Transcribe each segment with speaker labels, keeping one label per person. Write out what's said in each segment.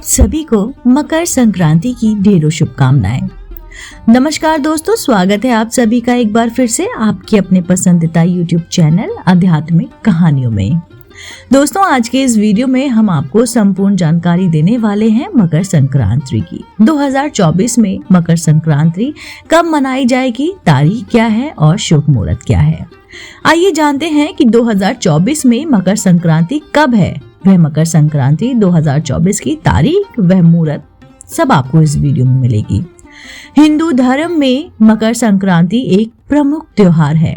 Speaker 1: आप सभी को मकर संक्रांति की ढेरों शुभकामनाएं। नमस्कार दोस्तों, स्वागत है आप सभी का एक बार फिर से आपके अपने पसंदीदा YouTube चैनल आध्यात्मिक कहानियों में। दोस्तों, आज के इस वीडियो में हम आपको संपूर्ण जानकारी देने वाले हैं मकर संक्रांति की। 2024 में मकर संक्रांति कब मनाई जाएगी, तारीख क्या है और शुभ मुहूर्त क्या है। आइए जानते हैं कि 2024 में मकर संक्रांति कब है, वह मकर संक्रांति 2024 की तारीख, वह मुहूर्त सब आपको इस वीडियो में मिलेगी। हिंदू धर्म में मकर संक्रांति एक प्रमुख त्योहार है।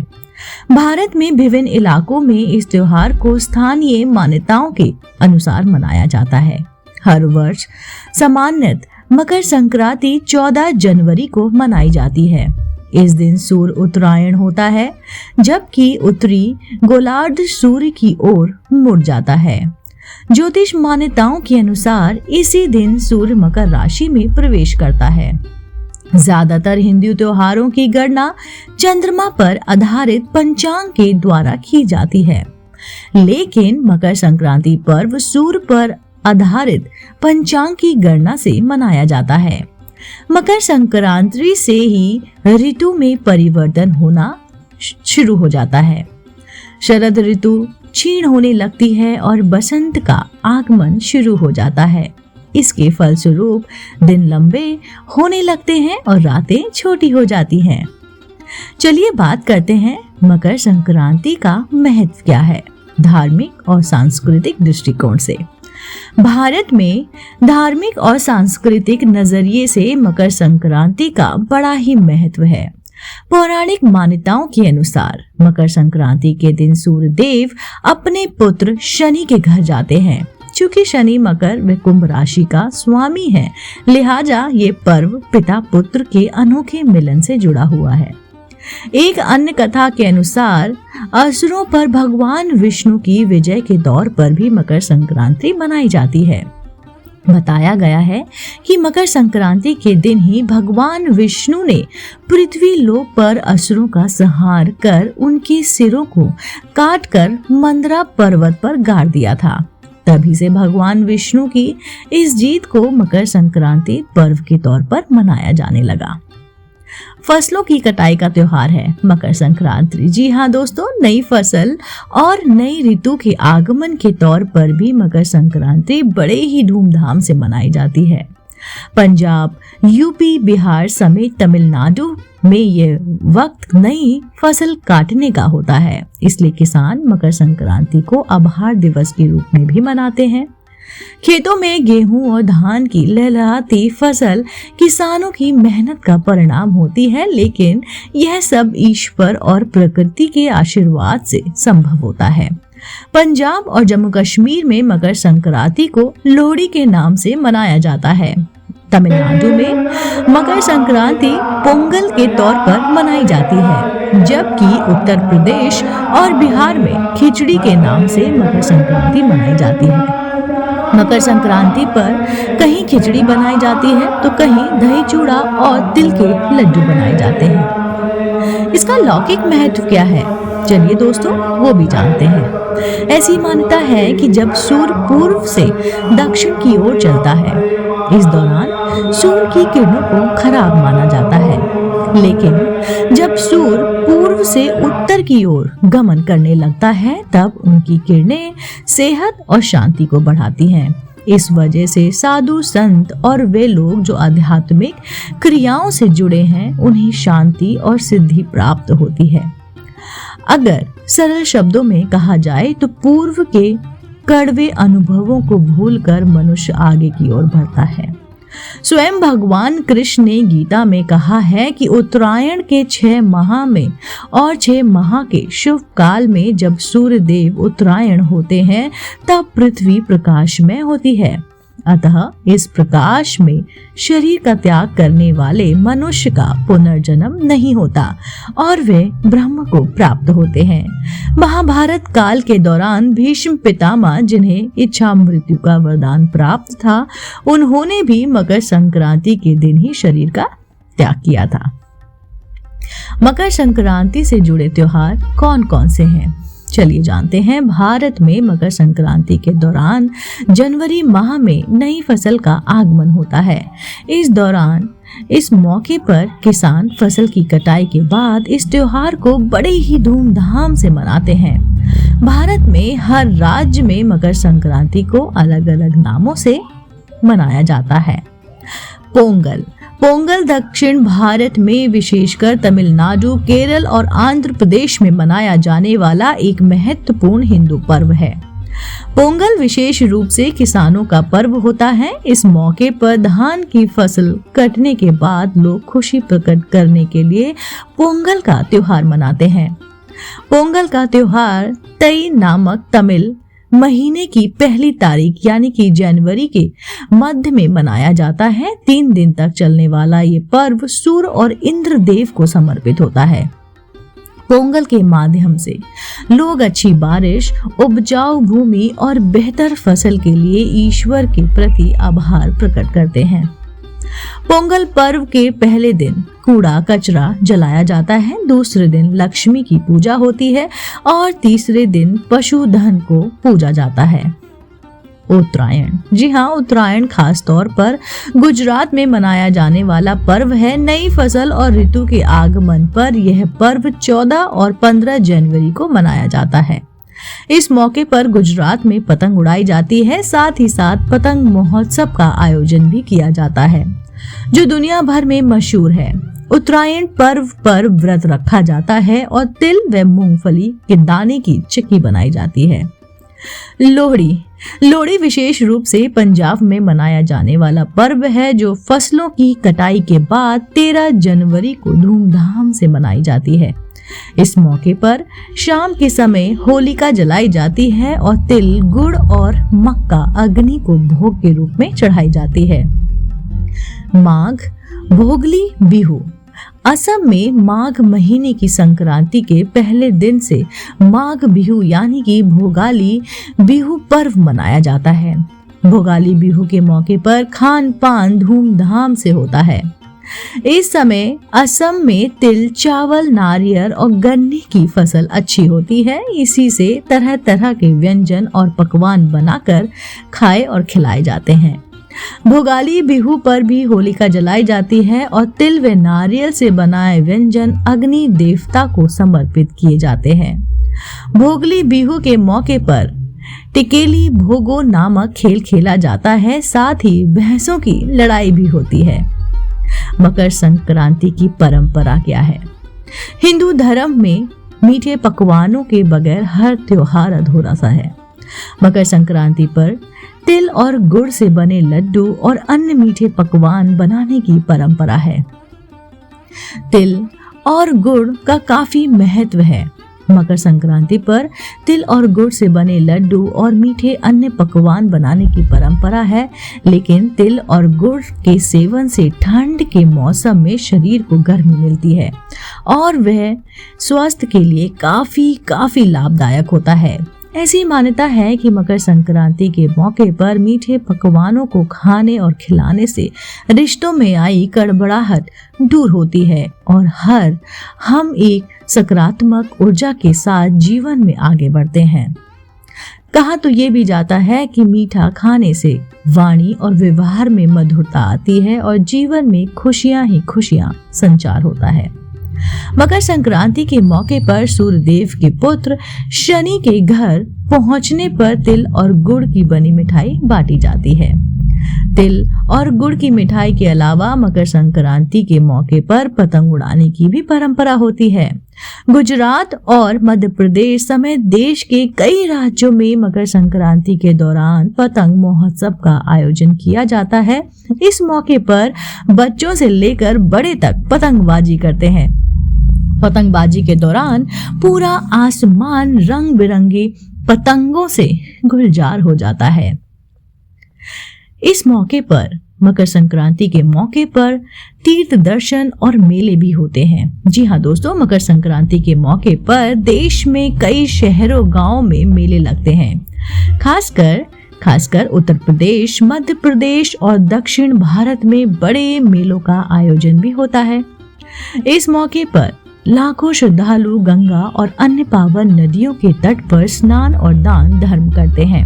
Speaker 1: भारत में विभिन्न इलाकों में इस त्योहार को स्थानीय मान्यताओं के अनुसार मनाया जाता है। हर वर्ष सामान्यतः मकर संक्रांति 14 जनवरी को मनाई जाती है। इस दिन सूर्य उत्तरायण होता है, जबकि उत्तरी गोलार्ध सूर्य की ओर मुड़ जाता है। ज्योतिष मान्यताओं के अनुसार इसी दिन सूर्य मकर राशि में प्रवेश करता है। ज्यादातर हिंदू त्योहारों की गणना चंद्रमा पर आधारित पंचांग के द्वारा की जाती है, लेकिन मकर संक्रांति पर्व सूर्य पर आधारित पंचांग की गणना से मनाया जाता है। मकर संक्रांति से ही ऋतु में परिवर्तन होना शुरू हो जाता है। शरद ऋतु क्षीण होने लगती है और बसंत का आगमन शुरू हो जाता है। इसके फलस्वरूप दिन लंबे होने लगते हैं और रातें छोटी हो जाती हैं। चलिए बात करते हैं मकर संक्रांति का महत्व क्या है धार्मिक और सांस्कृतिक दृष्टिकोण से। भारत में धार्मिक और सांस्कृतिक नजरिए से मकर संक्रांति का बड़ा ही महत्व है। पौराणिक मान्यताओं के अनुसार मकर संक्रांति के दिन सूर्य देव अपने पुत्र शनि के घर जाते हैं। चूंकि शनि मकर व कुंभ राशि का स्वामी है, लिहाजा ये पर्व पिता पुत्र के अनोखे मिलन से जुड़ा हुआ है। एक अन्य कथा के अनुसार असुरों पर भगवान विष्णु की विजय के दौर पर भी मकर संक्रांति मनाई जाती है। बताया गया है कि मकर संक्रांति के दिन ही भगवान विष्णु ने पृथ्वी लोक पर असुरों का संहार कर उनके सिरों को काटकर मंदरा पर्वत पर गाड़ दिया था। तभी से भगवान विष्णु की इस जीत को मकर संक्रांति पर्व के तौर पर मनाया जाने लगा। फसलों की कटाई का त्योहार है मकर संक्रांति। जी हाँ दोस्तों, नई फसल और नई ऋतु के आगमन के तौर पर भी मकर संक्रांति बड़े ही धूमधाम से मनाई जाती है। पंजाब, यूपी, बिहार समेत तमिलनाडु में ये वक्त नई फसल काटने का होता है, इसलिए किसान मकर संक्रांति को आभार दिवस के रूप में भी मनाते हैं। खेतों में गेहूं और धान की लहलहाती फसल किसानों की मेहनत का परिणाम होती है, लेकिन यह सब ईश्वर और प्रकृति के आशीर्वाद से संभव होता है। पंजाब और जम्मू कश्मीर में मकर संक्रांति को लोहड़ी के नाम से मनाया जाता है। तमिलनाडु में मकर संक्रांति पोंगल के तौर पर मनाई जाती है, जबकि उत्तर प्रदेश और बिहार में खिचड़ी के नाम से मकर संक्रांति मनाई जाती है। मकर संक्रांति पर कहीं खिचड़ी बनाई जाती है तो कहीं दही चूड़ा और तिल के लड्डू बनाए जाते हैं। इसका लौकिक महत्व क्या है, चलिए दोस्तों वो भी जानते हैं। ऐसी मान्यता है कि जब सूर्य पूर्व से दक्षिण की ओर चलता है, इस दौरान सूर्य की किरणों को खराब माना जाता है, लेकिन जब सूर्य पूर्व से उत्तर की ओर गमन करने लगता है, तब उनकी किरणें सेहत और शांति को बढ़ाती हैं। इस वजह से साधु संत और वे लोग जो आध्यात्मिक क्रियाओं से जुड़े हैं, उन्हें शांति और सिद्धि प्राप्त होती है। अगर सरल शब्दों में कहा जाए तो पूर्व के कड़वे अनुभवों को भूलकर मनुष्य आगे की ओर बढ़ता है। स्वयं भगवान कृष्ण ने गीता में कहा है कि उत्तरायण के 6 माह में और 6 माह के शुभ काल में जब सूर्य देव उत्तरायण होते हैं, तब पृथ्वी प्रकाशमय होती है। अतः इस प्रकाश में शरीर का त्याग करने वाले मनुष्य का पुनर्जन्म नहीं होता और वे ब्रह्म को प्राप्त होते हैं। महाभारत काल के दौरान भीष्म पितामह, जिन्हें इच्छा मृत्यु का वरदान प्राप्त था, उन्होंने भी मकर संक्रांति के दिन ही शरीर का त्याग किया था। मकर संक्रांति से जुड़े त्योहार कौन कौन से हैं, चलिए जानते हैं, भारत में मकर संक्रांति के दौरान जनवरी माह में नई फसल का आगमन होता है। इस मौके पर किसान फसल की कटाई के बाद इस त्योहार को बड़े ही धूमधाम से मनाते हैं। भारत में हर राज्य में मकर संक्रांति को अलग अलग नामों से मनाया जाता है। पोंगल दक्षिण भारत में विशेषकर तमिलनाडु, केरल और आंध्र प्रदेश में मनाया जाने वाला एक महत्वपूर्ण हिंदू पर्व है। पोंगल विशेष रूप से किसानों का पर्व होता है। इस मौके पर धान की फसल कटने के बाद लोग खुशी प्रकट करने के लिए पोंगल का त्योहार मनाते हैं। पोंगल का त्योहार तई नामक तमिल महीने की पहली तारीख यानी कि जनवरी के मध्य में मनाया जाता है। 3 दिन तक चलने वाला ये पर्व सूर्य और इंद्र देव को समर्पित होता है। पोंगल के माध्यम से लोग अच्छी बारिश, उपजाऊ भूमि और बेहतर फसल के लिए ईश्वर के प्रति आभार प्रकट करते हैं। पोंगल पर्व के पहले दिन कूड़ा कचरा जलाया जाता है, दूसरे दिन लक्ष्मी की पूजा होती है और तीसरे दिन पशुधन को पूजा जाता है। उत्तरायण, जी हाँ, उत्तरायण खास तौर पर गुजरात में मनाया जाने वाला पर्व है। नई फसल और ऋतु के आगमन पर यह पर्व 14 और 15 जनवरी को मनाया जाता है। इस मौके पर गुजरात में पतंग उड़ाई जाती है, साथ ही साथ पतंग महोत्सव का आयोजन भी किया जाता है जो दुनिया भर में मशहूर है। उत्तरायण पर्व पर व्रत रखा जाता है और तिल व मूंगफली के दाने की चिक्की बनाई जाती है। लोहड़ी विशेष रूप से पंजाब में मनाया जाने वाला पर्व है जो फसलों की कटाई के बाद 13 जनवरी को धूमधाम से मनाई जाती है। इस मौके पर शाम के समय होलिका जलाई जाती है और तिल, गुड़ और मक्का अग्नि को भोग के रूप में चढ़ाई जाती है। माघ भोगली बिहू, असम में माघ महीने की संक्रांति के पहले दिन से माघ बिहू यानी कि भोगाली बिहू पर्व मनाया जाता है। भोगाली बिहू के मौके पर खान पान धूमधाम से होता है। इस समय असम में तिल, चावल, नारियल और गन्ने की फसल अच्छी होती है। इसी से तरह तरह के व्यंजन और पकवान बनाकर खाए और खिलाए जाते हैं। भोगाली बिहू पर भी होलिका जलाई जाती है और तिल व नारियल से बनाए व्यंजन अग्नि देवता को समर्पित किए जाते हैं। भोगली बिहू के मौके पर टिकेली भोगो नामक खेल खेला जाता है, साथ ही भैंसों की लड़ाई भी होती है। मकर संक्रांति की परंपरा क्या है? हिंदू धर्म में मीठे पकवानों के बगैर हर त्योहार अधूरा सा है। मकर संक्रांति पर तिल और गुड़ से बने लड्डू और अन्य मीठे पकवान बनाने की परंपरा है। तिल और गुड़ का काफी महत्व है। मकर संक्रांति पर तिल और गुड़ से बने लड्डू और मीठे अन्य पकवान बनाने की परंपरा है, लेकिन तिल और गुड़ के सेवन से ठंड के मौसम में शरीर को गर्मी मिलती है और वह स्वास्थ्य के लिए काफी लाभदायक होता है। ऐसी मान्यता है कि मकर संक्रांति के मौके पर मीठे पकवानों को खाने और खिलाने से रिश्तों में आई गड़बड़ाहट दूर होती है और हम एक सकारात्मक ऊर्जा के साथ जीवन में आगे बढ़ते हैं। कहा तो ये भी जाता है कि मीठा खाने से वाणी और व्यवहार में मधुरता आती है और जीवन में खुशियां ही खुशियां संचार होता है। मकर संक्रांति के मौके पर सूर्यदेव के पुत्र शनि के घर पहुंचने पर तिल और गुड़ की बनी मिठाई बांटी जाती है। तिल और गुड़ की मिठाई के अलावा मकर संक्रांति के मौके पर पतंग उड़ाने की भी परंपरा होती है। गुजरात और मध्य प्रदेश समेत देश के कई राज्यों में मकर संक्रांति के दौरान पतंग महोत्सव का आयोजन किया जाता है। इस मौके पर बच्चों से लेकर बड़े तक पतंगबाजी करते हैं। पतंगबाजी के दौरान पूरा आसमान रंग बिरंगी पतंगों से गुलजार हो जाता है। इस मौके पर मकर संक्रांति के मौके पर तीर्थ दर्शन और मेले भी होते हैं। जी हाँ दोस्तों, मकर संक्रांति के मौके पर देश में कई शहरों गांवों में मेले लगते हैं। खासकर उत्तर प्रदेश, मध्य प्रदेश और दक्षिण भारत में बड़े मेलों का आयोजन भी होता है। इस मौके पर लाखों श्रद्धालु गंगा और अन्य पावन नदियों के तट पर स्नान और दान धर्म करते हैं।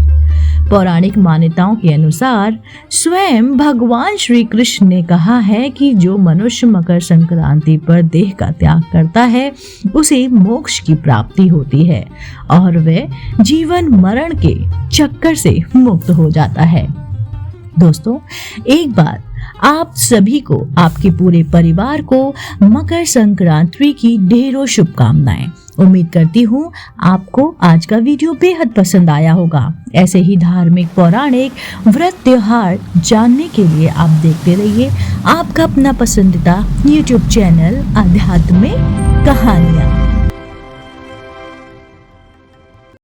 Speaker 1: पौराणिक मान्यताओं के अनुसार स्वयं भगवान श्री कृष्ण ने कहा है कि जो मनुष्य मकर संक्रांति पर देह का त्याग करता है उसे मोक्ष की प्राप्ति होती है और वह जीवन मरण के चक्कर से मुक्त हो जाता है। दोस्तों, एक बार आप सभी को, आपके पूरे परिवार को मकर संक्रांति की ढेरों शुभकामनाएं। उम्मीद करती हूँ आपको आज का वीडियो बेहद पसंद आया होगा। ऐसे ही धार्मिक, पौराणिक, व्रत, त्योहार जानने के लिए आप देखते रहिए आपका अपना पसंदीदा YouTube चैनल अध्यात्म में कहानियाँ।